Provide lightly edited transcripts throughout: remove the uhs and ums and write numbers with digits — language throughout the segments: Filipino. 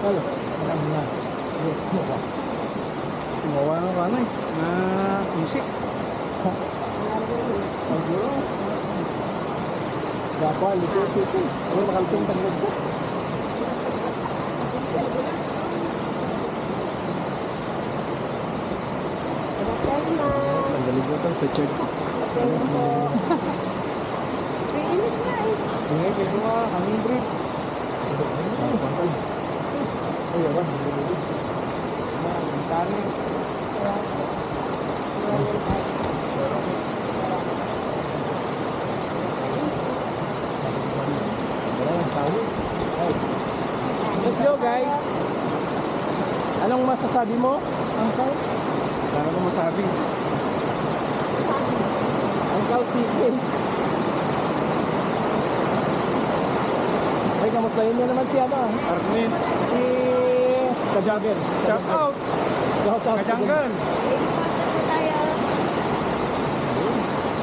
Halo, alam mo na. Gumawa ng ano eh, na music. Ang gulo. Gapa, lito. Ano nakalping tanggap ko? Nagalibutan sa check. Mainit na eh. Sige, kaya mga hangin break. Ay, yawan. Ang kanin. Let's go, guys. Anong masasabi mo, Uncle? Wala ko masabi. Uncle CJ. Ay, kamustahin niyo naman si ano? Armin, Si Kajagger. shout out, Kajanggan. Tayo.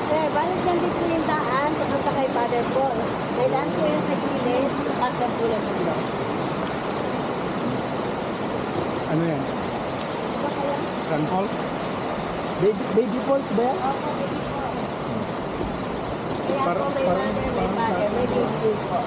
Sir, balik lang dito yung daan. Papunta kay Father Paul. May daan po yan sa gilid. At ang pulang mundo. Ano yan? Ba kaya? San Paul. Baby Falls ba yan? Opo, baby po. Kaya po Parang- may parang- mother, may parang father, sa- may baby po.